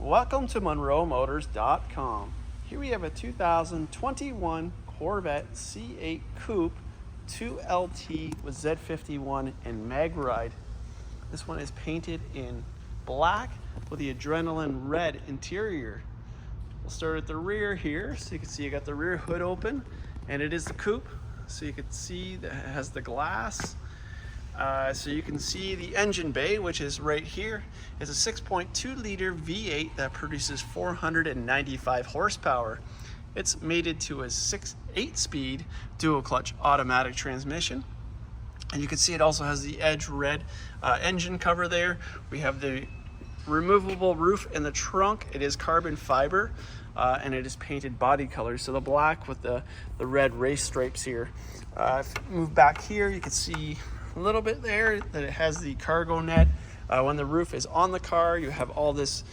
Welcome to MonroeMotors.com. Here we have a 2021 Corvette C8 Coupe 2LT with Z51 and mag ride. This one is painted in black with the adrenaline red interior. We'll start at the rear here. So you can see you got the rear hood open, and it is the coupe. So you can see that it has the glass. So you can see the engine bay, which is right here. It's a 6.2 liter V8 that produces 495 horsepower. It's mated to a 8-speed dual clutch automatic transmission. And you can see it also has the edge red engine cover there. We have the removable roof in the trunk. It is carbon fiber and it is painted body color. So the black with the red race stripes here. If you move back here, you can see a little bit there that it has the cargo net. When the roof is on the car, you have all this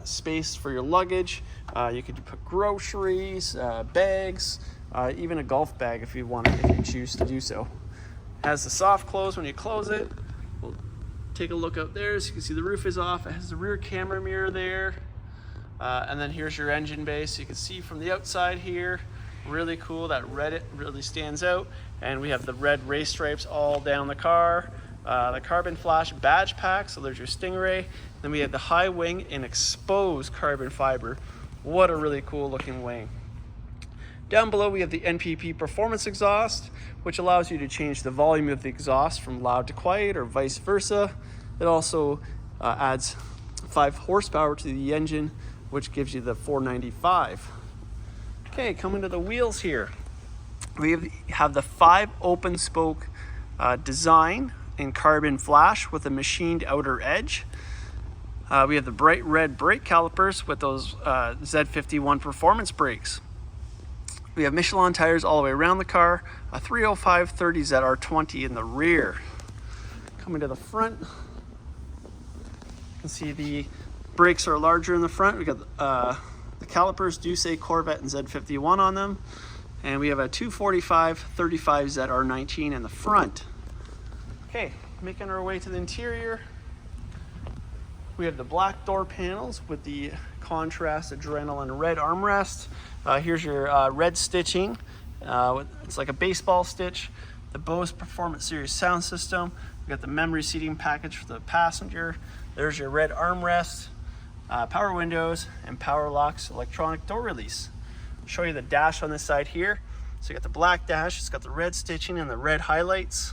space for your luggage. You could put groceries, bags, even a golf bag if you want, if you choose to do so. It has the soft close when you close it. We'll take a look out there so you can see the roof is off. It has the rear camera mirror there. And then here's your engine bay, so you can see from the outside here. Really cool, that red really stands out. And we have the red race stripes all down the car. The carbon flash badge pack, so there's your Stingray. Then we have the high wing in exposed carbon fiber. What a really cool looking wing. Down below we have the NPP performance exhaust, which allows you to change the volume of the exhaust from loud to quiet or vice versa. It also adds 5 horsepower to the engine, which gives you the 495. Okay, coming to the wheels here. We have the 5 open spoke design in carbon flash with a machined outer edge. We have the bright red brake calipers with those Z51 performance brakes. We have Michelin tires all the way around the car, a 305/30 ZR20 in the rear. Coming to the front, you can see the brakes are larger in the front. We got the calipers do say Corvette and Z51 on them. And we have a 245/35 ZR19 in the front. Okay, making our way to the interior. We have the black door panels with the contrast adrenaline red armrest. Here's your red stitching. It's like a baseball stitch. The Bose Performance Series sound system. We got the memory seating package for the passenger. There's your red armrest, power windows, and power locks electronic door release. Show you the dash on this side here. So you got the black dash, it's got the red stitching and the red highlights.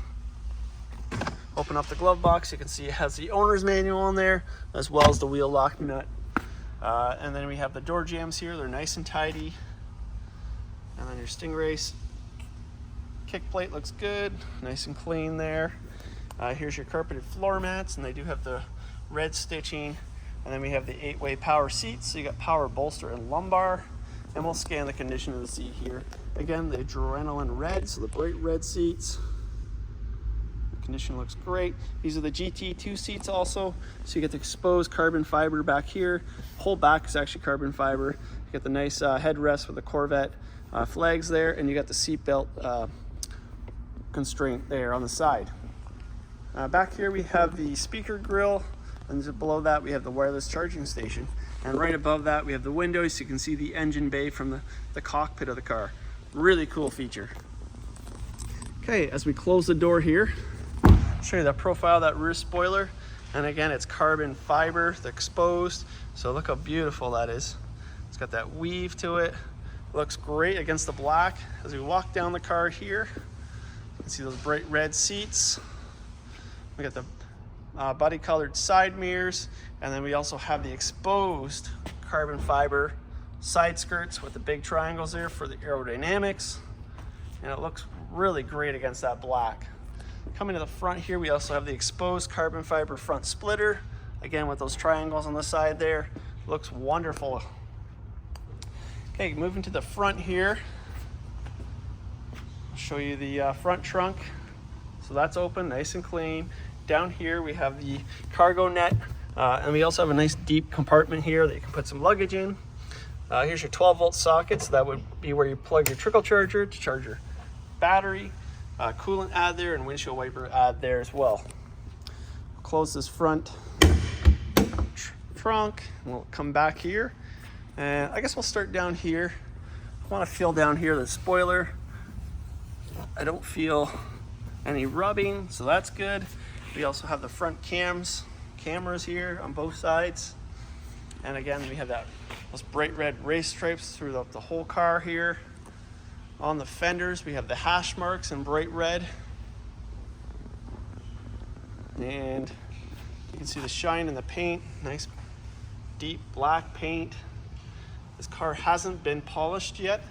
Open up the glove box, you can see it has the owner's manual in there, as well as the wheel lock nut. And then we have the door jambs here, they're nice and tidy. And then your Stingray kick plate looks good, nice and clean there. Here's your carpeted floor mats, and they do have the red stitching. And then we have the 8-way power seats, so you got power bolster and lumbar. And we'll scan the condition of the seat here. Again, the adrenaline red, so the bright red seats. The condition looks great. These are the GT2 seats also. So you get the exposed carbon fiber back here. Whole back is actually carbon fiber. You get the nice headrest with the Corvette flags there, and you got the seat belt constraint there on the side. Back here we have the speaker grill, and below that we have the wireless charging station. And right above that we have the windows, so you can see the engine bay from the cockpit of the car. Really cool feature. Okay, as we close the door here, I'll show you the profile of that rear spoiler. And again, it's carbon fiber, the exposed. So look how beautiful that is. It's got that weave to it. Looks great against the black. As we walk down the car here, you can see those bright red seats. We got the body colored side mirrors, and then we also have the exposed carbon fiber side skirts with the big triangles there for the aerodynamics, and it looks really great against that black. Coming to the front here, we also have the exposed carbon fiber front splitter, again with those triangles on the side there. Looks wonderful. Okay, moving to the front here, I'll show you the front trunk. So that's open, nice and clean. Down here we have the cargo net, and we also have a nice deep compartment here that you can put some luggage in. Here's your 12-volt socket, so that would be where you plug your trickle charger to charge your battery. Coolant ad there, and windshield wiper ad there as well. Close this front trunk. We'll come back here, and I guess we'll start down here. I want to feel down here the spoiler. I don't feel any rubbing, so that's good. We also have the front cameras here on both sides, and again we have those bright red race stripes throughout the whole car here. On the fenders we have the hash marks in bright red, and you can see the shine in the paint. Nice deep black paint. This car hasn't been polished yet,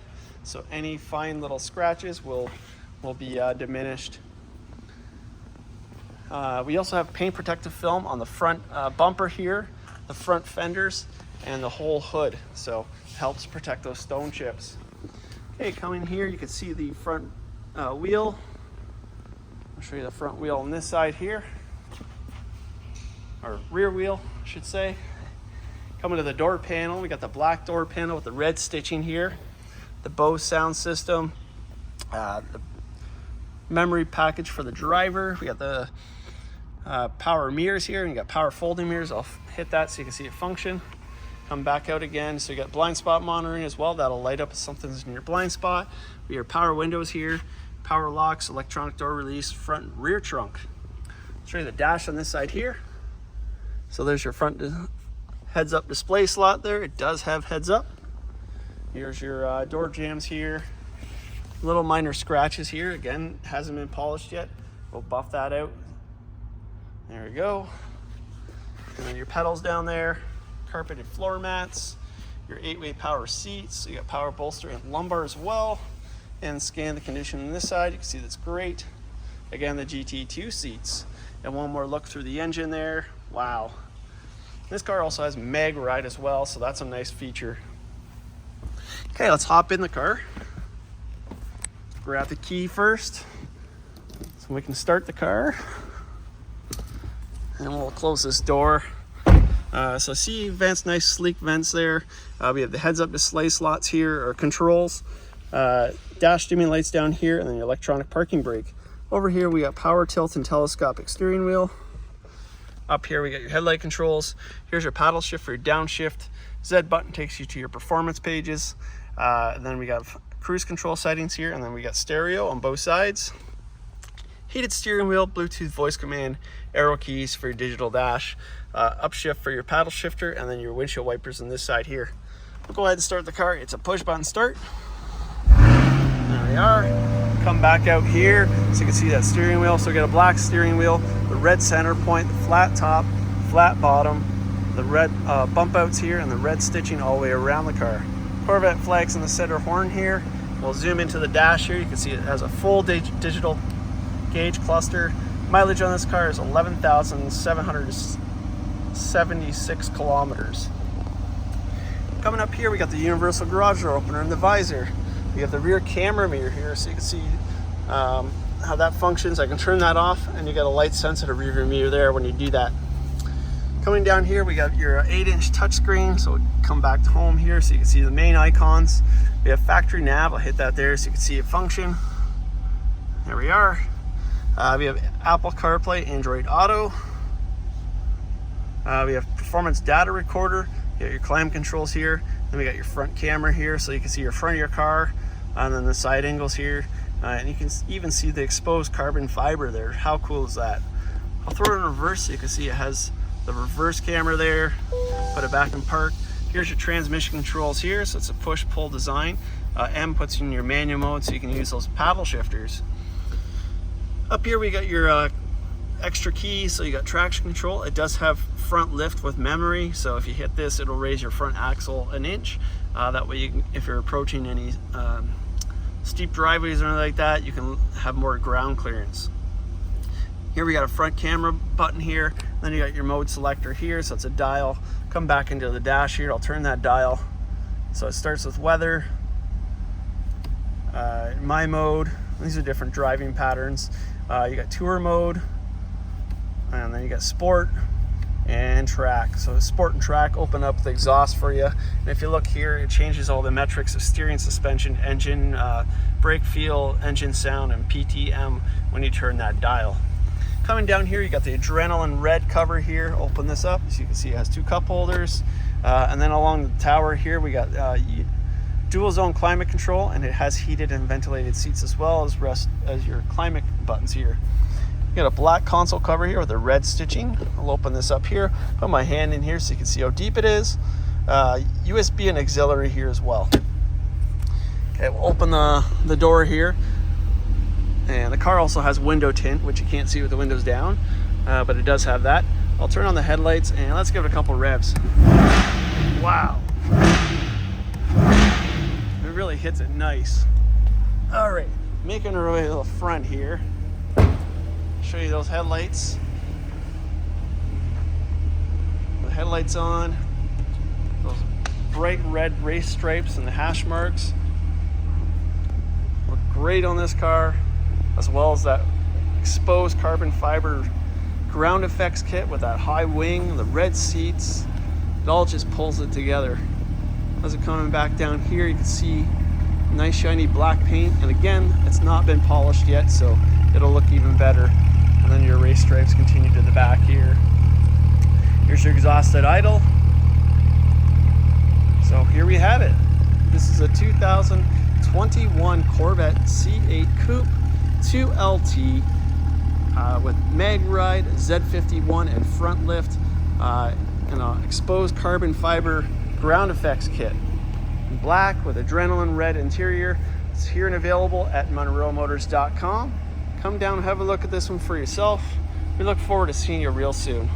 so any fine little scratches will be diminished. We also have paint protective film on the front bumper here, the front fenders, and the whole hood, so it helps protect those stone chips. Okay, coming here you can see the front wheel. I'll show you the front wheel on this side here, or rear wheel I should say. Coming to the door panel, we got the black door panel with the red stitching here, the Bose sound system, the memory package for the driver. We got the power mirrors here, and you got power folding mirrors. I'll hit that so you can see it function. Come back out again, so you got blind spot monitoring as well. That'll light up if something's in your blind spot. We have power windows here, power locks, electronic door release, front and rear trunk. I'll show you the dash on this side here. So there's your front heads up display slot there. It does have heads up. Here's your door jambs here. Little minor scratches here. Again, hasn't been polished yet. We'll buff that out. There we go. And then your pedals down there. Carpeted floor mats. Your 8-way power seats. So you got power bolster and lumbar as well. And scan the condition on this side. You can see that's great. Again, the GT2 seats. And one more look through the engine there. Wow. This car also has mag ride as well, so that's a nice feature. Okay, let's hop in the car. Grab the key first so we can start the car. And we'll close this door. So see vents, nice sleek vents there. We have the heads up display slots here, or controls. Dash dimming lights down here, and then your electronic parking brake. Over here we got power tilt and telescopic steering wheel. Up here we got your headlight controls. Here's your paddle shift for your downshift. Z button takes you to your performance pages. And then we got cruise control settings here, and then we got stereo on both sides. Heated steering wheel, Bluetooth voice command, arrow keys for your digital dash, upshift for your paddle shifter, and then your windshield wipers on this side here. We'll go ahead and start the car. It's a push button start. There we are. Come back out here so you can see that steering wheel. So we got a black steering wheel, the red center point, the flat top, flat bottom, the red bump outs here, and the red stitching all the way around the car. Corvette flags in the center horn here. We'll zoom into the dash here. You can see it has a full digital gauge cluster. Mileage on this car is 11,776 kilometers. Coming up here, we got the universal garage door opener and the visor. We have the rear camera mirror here, so you can see how that functions. I can turn that off, and you got a light sensitive rear view mirror there when you do that. Coming down here, we got your 8-inch touchscreen, so come back to home here so you can see the main icons. We have factory nav. I'll hit that there so you can see it function. There we are. We have Apple CarPlay, Android Auto. We have performance data recorder. You got your climate controls here. Then we got your front camera here so you can see your front of your car, and then the side angles here. And you can even see the exposed carbon fiber there. How cool is that? I'll throw it in reverse so you can see it has the reverse camera there. Put it back in park. Here's your transmission controls here. So it's a push-pull design. M puts you in your manual mode so you can use those paddle shifters. Up here we got your extra keys, so you got traction control. It does have front lift with memory, so if you hit this, it'll raise your front axle an inch. That way, if you're approaching any steep driveways or anything like that, you can have more ground clearance. Here we got a front camera button here. Then you got your mode selector here, so it's a dial. Come back into the dash here. I'll turn that dial. So it starts with weather, my mode. These are different driving patterns. You got tour mode, and then you got sport and track. So sport and track open up the exhaust for you. And if you look here, it changes all the metrics of steering, suspension, engine, brake feel, engine sound, and PTM when you turn that dial. Coming down here, you got the adrenaline red cover here. Open this up, as you can see, it has 2 cup holders. And then along the tower here, we got dual zone climate control, and it has heated and ventilated seats as well as your climate buttons here. You got a black console cover here with a red stitching. I'll open this up here, put my hand in here so you can see how deep it is. USB and auxiliary here as well. Okay, we'll open the door here. And the car also has window tint, which you can't see with the windows down, but it does have that. I'll turn on the headlights and let's give it a couple revs. Wow. It really hits it nice. All right, making our way to the front here. Show you those headlights. The headlights on, those bright red race stripes and the hash marks look great on this car, as well as that exposed carbon fiber ground effects kit with that high wing, the red seats. It all just pulls it together. As it's coming back down here, you can see nice shiny black paint, and again, it's not been polished yet, so it'll look even better. And then your race stripes continue to the back here. Here's your exhaust at idle. So here we have it. This is a 2021 Corvette C8 Coupe 2LT with mag ride, Z51 and front lift, and an exposed carbon fiber ground effects kit. In black with adrenaline red interior. It's here and available at MonroeMotors.com. Come down and have a look at this one for yourself. We look forward to seeing you real soon.